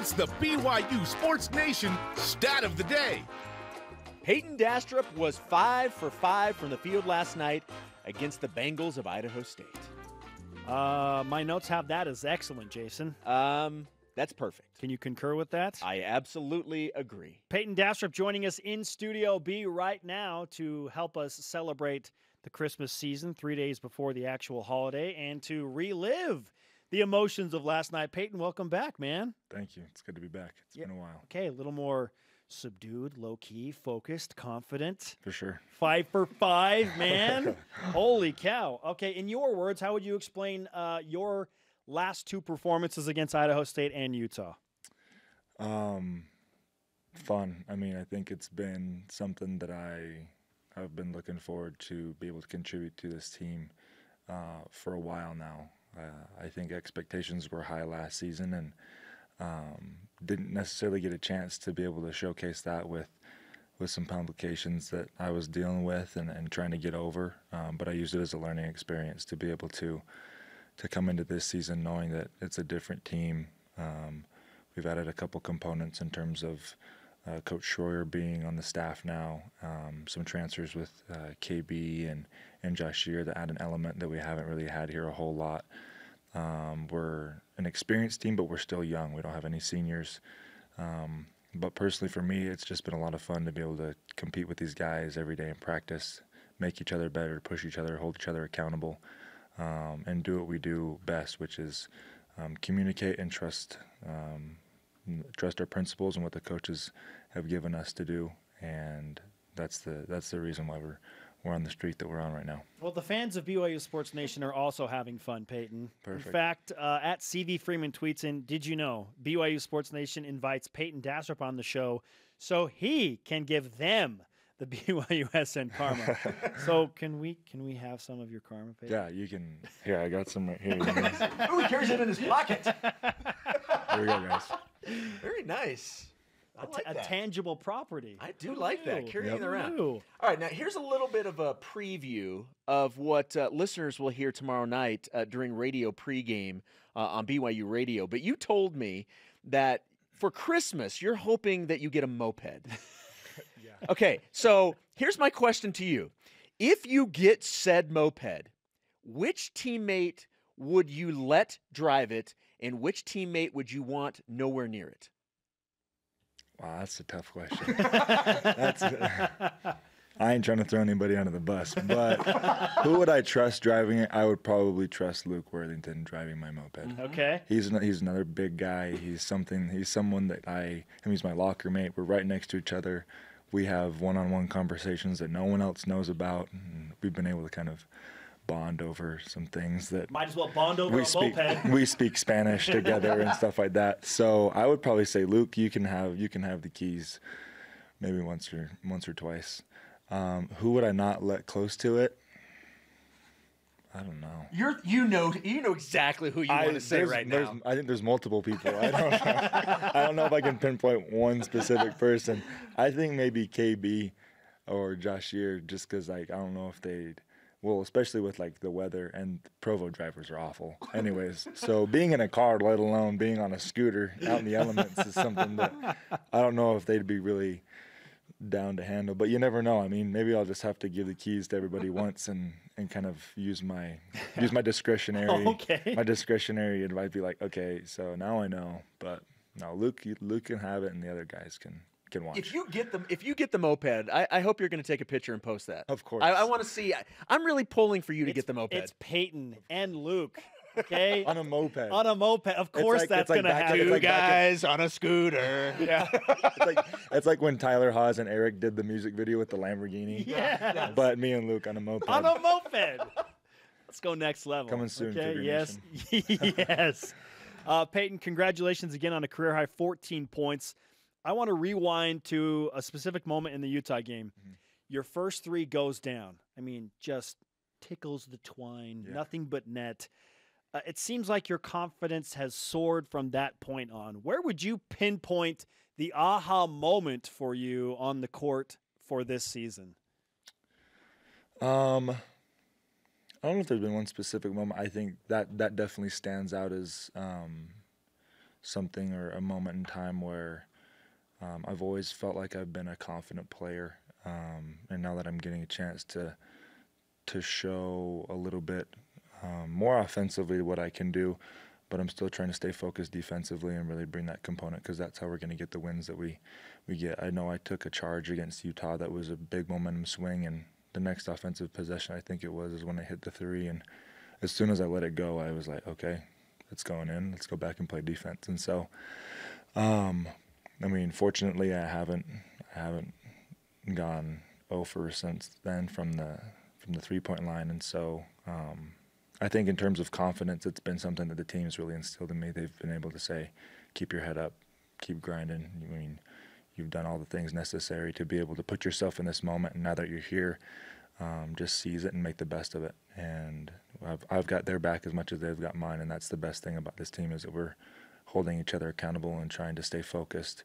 It's the BYU Sports Nation Stat of the Day. Payton Dastrup was 5 for 5 from the field last night against the Bengals of Idaho State. My notes have that as excellent, Jason. That's perfect. Can you concur with that? I absolutely agree. Payton Dastrup joining us in Studio B right now to help us celebrate the Christmas season 3 days before the actual holiday and to relive the emotions of last night. Payton, welcome back, man. Thank you. It's good to be back. It's been a while. Okay, a little more subdued, low-key, focused, confident. For sure. 5 for 5, man. Holy cow. Okay, in your words, how would you explain your last two performances against Idaho State and Utah? Fun. I mean, I think it's been something that I've been looking forward to be able to contribute to this team for a while now. I think expectations were high last season and didn't necessarily get a chance to be able to showcase that with some complications that I was dealing with and trying to get over. But I used it as a learning experience to be able to come into this season knowing that it's a different team. We've added a couple components in terms of Coach Schroyer being on the staff now, some transfers with KB and Josh Shear that add an element that we haven't really had here a whole lot. We're an experienced team, but we're still young. We don't have any seniors. But personally for me, it's just been a lot of fun to be able to compete with these guys every day in practice, make each other better, push each other, hold each other accountable, and do what we do best, which is communicate and trust our principles and what the coaches have given us to do. And that's the reason why we're on the streak that we're on right now. Well, the fans of BYU Sports Nation are also having fun, Payton. Perfect. In fact, at CV Freeman tweets in, did you know BYU Sports Nation invites Payton Dastrup on the show so he can give them the BYUSN karma. So can we have some of your karma, Payton? Yeah, you can. Here, I got some right here. Oh, he carries it in his pocket. Here we go, guys. Very nice. I like a that. tangible property. I do like that, carrying it around. Ooh. All right, now here's a little bit of a preview of what listeners will hear tomorrow night during radio pregame on BYU Radio. But you told me that for Christmas, you're hoping that you get a moped. Yeah. Okay, so here's my question to you. If you get said moped, which teammate would you let drive it, and which teammate would you want nowhere near it? Wow, that's a tough question. I ain't trying to throw anybody under the bus, but who would I trust driving it? I would probably trust Luke Worthington driving my moped. Okay. He's another big guy. He's someone that he's my locker mate. We're right next to each other. We have one-on-one conversations that no one else knows about. And we've been able to kind of bond over some things that might as well bond over a moped. We speak Spanish together and stuff like that. So I would probably say, Luke, you can have the keys, maybe once or twice. Who would I not let close to it? I don't know. You know exactly who you want to say right now. I think there's multiple people. I don't know. I don't know if I can pinpoint one specific person. I think maybe KB or Josh Shear, just because I don't know if they'd. Well, especially with the weather, and Provo drivers are awful. Anyways, so being in a car, let alone being on a scooter out in the elements, is something that I don't know if they'd be really down to handle. But you never know. I mean, maybe I'll just have to give the keys to everybody once and kind of use my discretionary my discretionary advice. Be like, okay, so now I know. But no, Luke can have it, and the other guys can watch. If you get the moped, I hope you're going to take a picture and post that. Of course. I want to see. I'm really pulling for you to get the moped. It's Payton and Luke. Okay. On a moped. On a moped. Of course, that's going to happen. Two guys on a scooter. Yeah. It's like when Tyler Haas and Eric did the music video with the Lamborghini. Yeah. But me and Luke on a moped. On a moped. Let's go next level. Coming soon. Okay. Yes. Yes. Payton, congratulations again on a career-high 14 points. I want to rewind to a specific moment in the Utah game. Mm-hmm. Your first three goes down. I mean, just tickles the twine, nothing but net. It seems like your confidence has soared from that point on. Where would you pinpoint the aha moment for you on the court for this season? I don't know if there's been one specific moment. I think that definitely stands out as something or a moment in time where I've always felt like I've been a confident player, and now that I'm getting a chance to show a little bit more offensively what I can do, but I'm still trying to stay focused defensively and really bring that component, because that's how we're going to get the wins that we get. I know I took a charge against Utah that was a big momentum swing, and the next offensive possession, I think it was, is when I hit the three, and as soon as I let it go, I was like, okay, it's going in. Let's go back and play defense. And so, I mean, fortunately, I haven't gone over since then from the 3-point line, and so I think in terms of confidence, it's been something that the team's really instilled in me. They've been able to say, keep your head up, keep grinding. I mean, you've done all the things necessary to be able to put yourself in this moment, and now that you're here, just seize it and make the best of it. And I've got their back as much as they've got mine, and that's the best thing about this team, is that we're holding each other accountable and trying to stay focused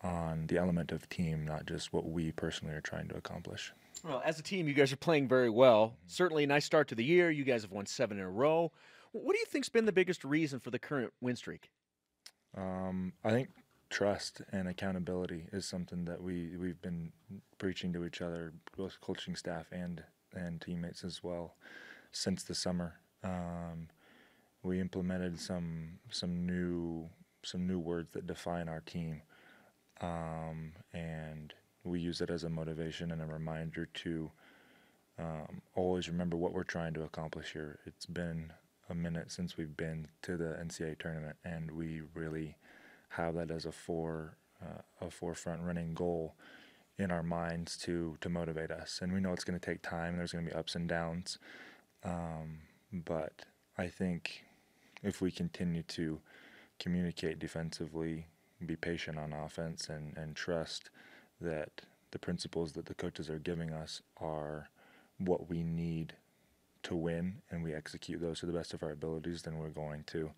on the element of team, not just what we personally are trying to accomplish. Well, as a team, you guys are playing very well. Certainly a nice start to the year. You guys have won 7 in a row. What do you think's been the biggest reason for the current win streak? I think trust and accountability is something that we've been preaching to each other, both coaching staff and teammates as well, since the summer. We implemented some new words that define our team, and we use it as a motivation and a reminder to always remember what we're trying to accomplish here. It's been a minute since we've been to the NCAA tournament, and we really have that as a forefront running goal in our minds to motivate us. And we know it's going to take time. There's going to be ups and downs, but I think if we continue to communicate defensively, be patient on offense, and trust that the principles that the coaches are giving us are what we need to win, and we execute those to the best of our abilities, then we're going to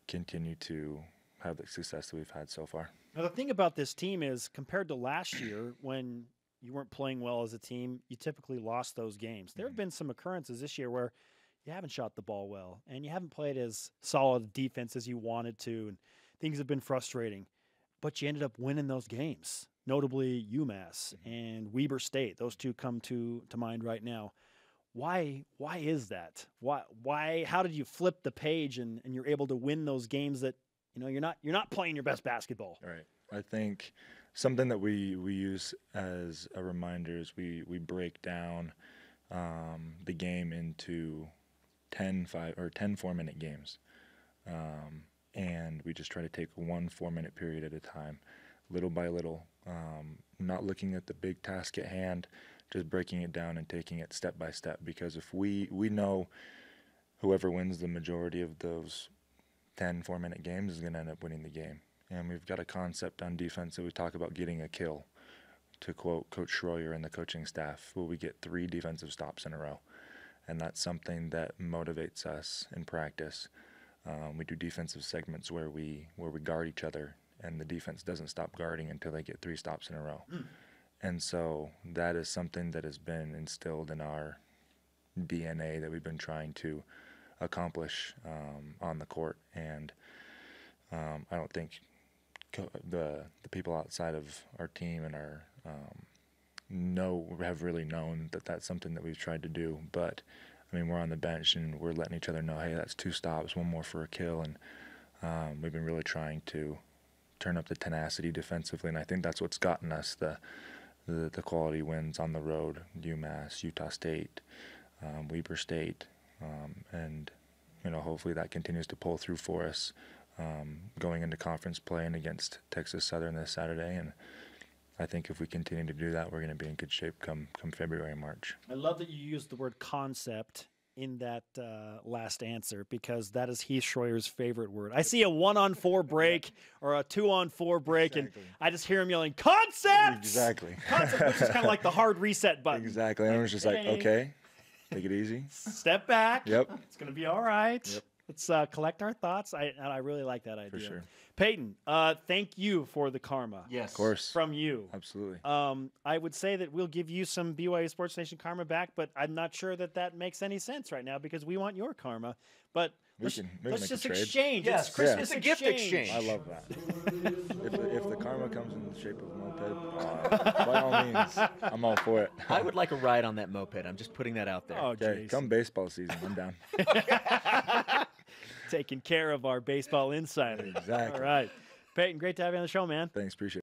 continue to have the success that we've had so far. Now, the thing about this team is, compared to last year, when you weren't playing well as a team, you typically lost those games. There have been some occurrences this year where you haven't shot the ball well, and you haven't played as solid defense as you wanted to, and things have been frustrating. But you ended up winning those games, notably UMass and Weber State. Those two come to mind right now. Why is that? Why? How did you flip the page and you're able to win those games that, you know, you're not playing your best basketball? Right. I think something that we use as a reminder is we break down the game into 10 4-minute games, and we just try to take one 4-minute period at a time, little by little, not looking at the big task at hand, just breaking it down and taking it step by step. Because if we know whoever wins the majority of those 10 4-minute games is going to end up winning the game. And we've got a concept on defense that we talk about getting a kill. To quote Coach Schroyer and the coaching staff, will we get 3 defensive stops in a row? And that's something that motivates us in practice. We do defensive segments where we guard each other, and the defense doesn't stop guarding until they get 3 stops in a row. And so that is something that has been instilled in our DNA that we've been trying to accomplish on the court. And I don't think the people outside of our team and our have really known that that's something that we've tried to do. But I mean, we're on the bench and we're letting each other know, hey, that's 2 stops, 1 more for a kill. And we've been really trying to turn up the tenacity defensively, and I think that's what's gotten us the quality wins on the road: UMass, Utah State, Weber State, and hopefully that continues to pull through for us going into conference play and against Texas Southern this Saturday. And I think if we continue to do that, we're going to be in good shape come February and March. I love that you used the word concept in that last answer, because that is Heath Schroyer's favorite word. I see a 1-on-4 break or a 2-on-4 break, exactly, and I just hear him yelling, "Concept!" Exactly. Concept, which is kind of like the hard reset button. Exactly. And I was just like, okay, take it easy. Step back. Yep. It's going to be all right. Yep. Let's collect our thoughts. I really like that idea. For sure. Payton, thank you for the karma. Yes. Of course. From you. Absolutely. I would say that we'll give you some BYU Sports Nation karma back, but I'm not sure that makes any sense right now, because we want your karma. But We can Let's make just a trade. exchange. Yes, It's Christmas it's a gift exchange. I love that. if the karma comes in the shape of a moped, by all means, I'm all for it. I would like a ride on that moped. I'm just putting that out there. Oh, Okay, jeez. come baseball season, I'm down. Taking care of our baseball insider. Exactly. All right. Peyton, great to have you on the show, man. Thanks, appreciate it.